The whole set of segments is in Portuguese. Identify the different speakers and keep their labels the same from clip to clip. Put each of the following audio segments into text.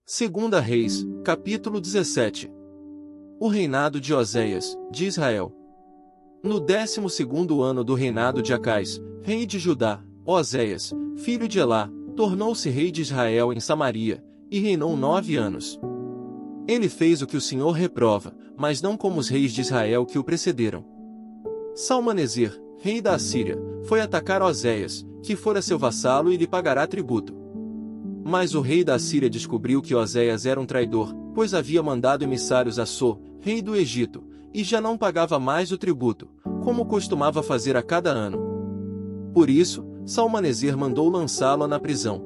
Speaker 1: Segunda Reis, capítulo 17. O reinado de Oséias, de Israel. No 12º ano do reinado de Acais, rei de Judá, Oséias, filho de Elá, tornou-se rei de Israel em Samaria, e reinou 9 anos. Ele fez o que o Senhor reprova, mas não como os reis de Israel que o precederam. Salmaneser, rei da Assíria, foi atacar Oséias, que fora seu vassalo e lhe pagará tributo. Mas o rei da Assíria descobriu que Oséias era um traidor, pois havia mandado emissários a So, rei do Egito, e já não pagava mais o tributo, como costumava fazer a cada ano. Por isso, Salmaneser mandou lançá-lo na prisão.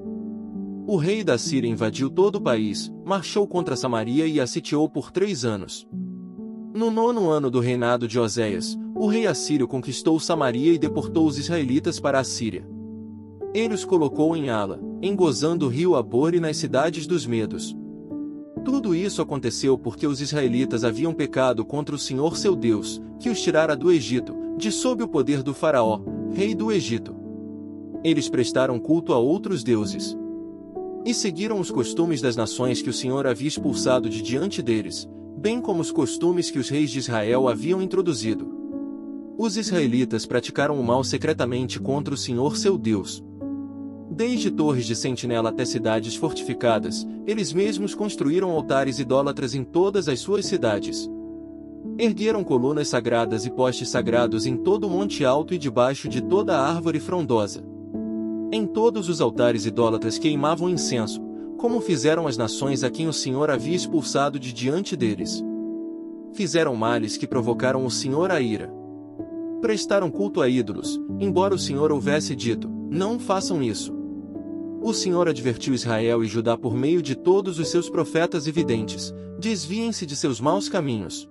Speaker 1: O rei da Síria invadiu todo o país, marchou contra Samaria e a sitiou por 3 anos. No 9º ano do reinado de Oséias, o rei assírio conquistou Samaria e deportou os israelitas para a Síria. Ele os colocou em Ala, em Gozã do rio Abor e nas cidades dos Medos. Tudo isso aconteceu porque os israelitas haviam pecado contra o Senhor seu Deus, que os tirara do Egito, de sob o poder do faraó, rei do Egito. Eles prestaram culto a outros deuses e seguiram os costumes das nações que o Senhor havia expulsado de diante deles, bem como os costumes que os reis de Israel haviam introduzido. Os israelitas praticaram o mal secretamente contra o Senhor seu Deus. Desde torres de sentinela até cidades fortificadas, eles mesmos construíram altares idólatras em todas as suas cidades. Ergueram colunas sagradas e postes sagrados em todo o monte alto e debaixo de toda a árvore frondosa. Em todos os altares idólatras queimavam incenso, como fizeram as nações a quem o Senhor havia expulsado de diante deles. Fizeram males que provocaram o Senhor a ira. Prestaram culto a ídolos, embora o Senhor houvesse dito, não façam isso. O Senhor advertiu Israel e Judá por meio de todos os seus profetas e videntes: desviem-se de seus maus caminhos.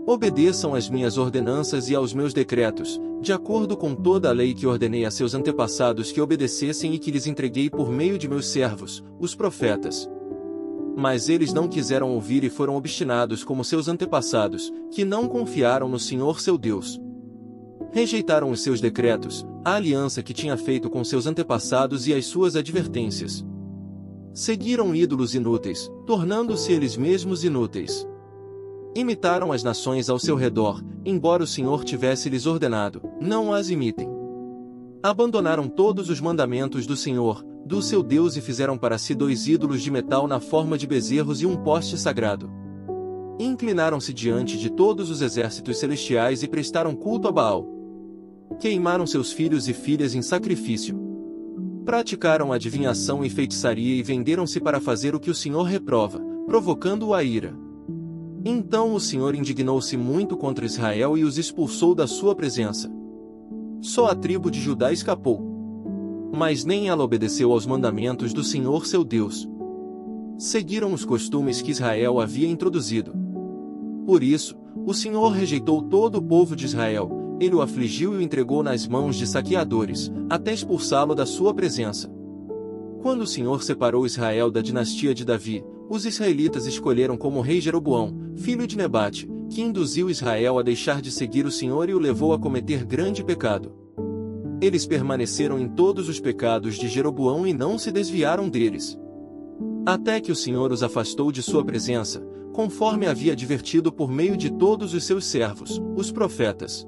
Speaker 1: Obedeçam às minhas ordenanças e aos meus decretos, de acordo com toda a lei que ordenei a seus antepassados que obedecessem e que lhes entreguei por meio de meus servos, os profetas. Mas eles não quiseram ouvir e foram obstinados como seus antepassados, que não confiaram no Senhor seu Deus. Rejeitaram os seus decretos, a aliança que tinha feito com seus antepassados e as suas advertências. Seguiram ídolos inúteis, tornando-se eles mesmos inúteis. Imitaram as nações ao seu redor, embora o Senhor tivesse lhes ordenado, não as imitem. Abandonaram todos os mandamentos do Senhor, do seu Deus, e fizeram para si 2 ídolos de metal na forma de bezerros e um poste sagrado. Inclinaram-se diante de todos os exércitos celestiais e prestaram culto a Baal. Queimaram seus filhos e filhas em sacrifício. Praticaram adivinhação e feitiçaria e venderam-se para fazer o que o Senhor reprova, provocando-o a ira. Então o Senhor indignou-se muito contra Israel e os expulsou da sua presença. Só a tribo de Judá escapou. Mas nem ela obedeceu aos mandamentos do Senhor seu Deus. Seguiram os costumes que Israel havia introduzido. Por isso, o Senhor rejeitou todo o povo de Israel. Ele o afligiu e o entregou nas mãos de saqueadores, até expulsá-lo da sua presença. Quando o Senhor separou Israel da dinastia de Davi, os israelitas escolheram como rei Jeroboão, filho de Nebate, que induziu Israel a deixar de seguir o Senhor e o levou a cometer grande pecado. Eles permaneceram em todos os pecados de Jeroboão e não se desviaram deles. Até que o Senhor os afastou de sua presença, conforme havia advertido por meio de todos os seus servos, os profetas.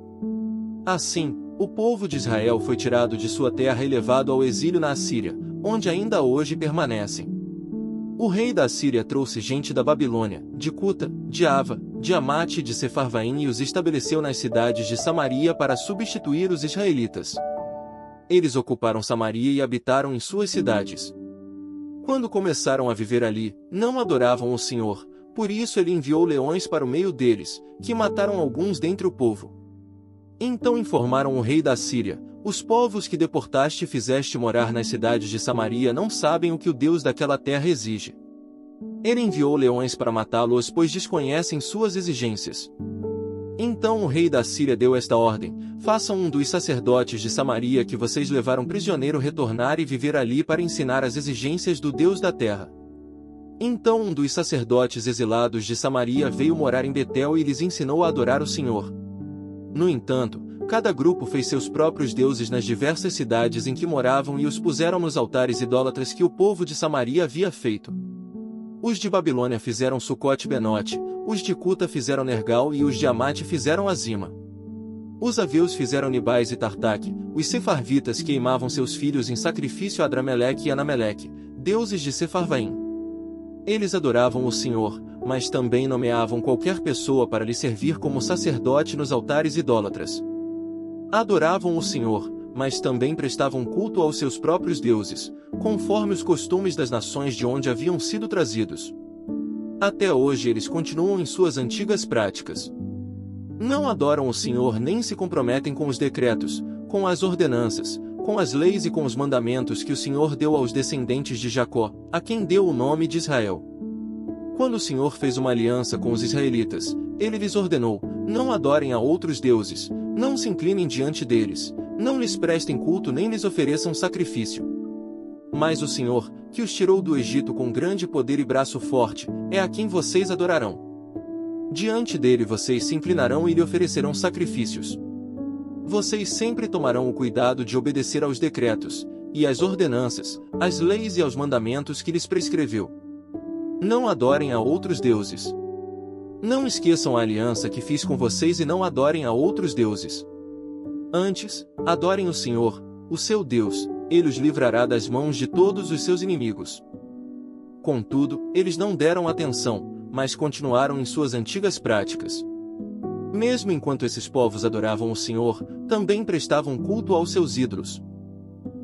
Speaker 1: Assim, o povo de Israel foi tirado de sua terra e levado ao exílio na Assíria, onde ainda hoje permanecem. O rei da Assíria trouxe gente da Babilônia, de Cuta, de Ava, de Amate e de Sefarvaim e os estabeleceu nas cidades de Samaria para substituir os israelitas. Eles ocuparam Samaria e habitaram em suas cidades. Quando começaram a viver ali, não adoravam o Senhor, por isso ele enviou leões para o meio deles, que mataram alguns dentre o povo. Então informaram o rei da Síria: os povos que deportaste e fizeste morar nas cidades de Samaria não sabem o que o Deus daquela terra exige. Ele enviou leões para matá-los, pois desconhecem suas exigências. Então o rei da Síria deu esta ordem: façam um dos sacerdotes de Samaria que vocês levaram prisioneiro retornar e viver ali para ensinar as exigências do Deus da terra. Então um dos sacerdotes exilados de Samaria veio morar em Betel e lhes ensinou a adorar o Senhor. No entanto, cada grupo fez seus próprios deuses nas diversas cidades em que moravam e os puseram nos altares idólatras que o povo de Samaria havia feito. Os de Babilônia fizeram Sucote-Benote, os de Cuta fizeram Nergal e os de Amate fizeram Azima. Os aveus fizeram Nibais e Tartaque, os sefarvitas queimavam seus filhos em sacrifício a Adrameleque e Anameleque, deuses de Sefarvaim. Eles adoravam o Senhor, mas também nomeavam qualquer pessoa para lhe servir como sacerdote nos altares idólatras. Adoravam o Senhor, mas também prestavam culto aos seus próprios deuses, conforme os costumes das nações de onde haviam sido trazidos. Até hoje eles continuam em suas antigas práticas. Não adoram o Senhor nem se comprometem com os decretos, com as ordenanças, com as leis e com os mandamentos que o Senhor deu aos descendentes de Jacó, a quem deu o nome de Israel. Quando o Senhor fez uma aliança com os israelitas, ele lhes ordenou: não adorem a outros deuses, não se inclinem diante deles, não lhes prestem culto nem lhes ofereçam sacrifício. Mas o Senhor, que os tirou do Egito com grande poder e braço forte, é a quem vocês adorarão. Diante dele vocês se inclinarão e lhe oferecerão sacrifícios. Vocês sempre tomarão o cuidado de obedecer aos decretos, e às ordenanças, às leis e aos mandamentos que lhes prescreveu. Não adorem a outros deuses. Não esqueçam a aliança que fiz com vocês e não adorem a outros deuses. Antes, adorem o Senhor, o seu Deus, ele os livrará das mãos de todos os seus inimigos. Contudo, eles não deram atenção, mas continuaram em suas antigas práticas. Mesmo enquanto esses povos adoravam o Senhor, também prestavam culto aos seus ídolos.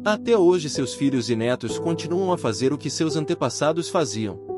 Speaker 1: Até hoje seus filhos e netos continuam a fazer o que seus antepassados faziam.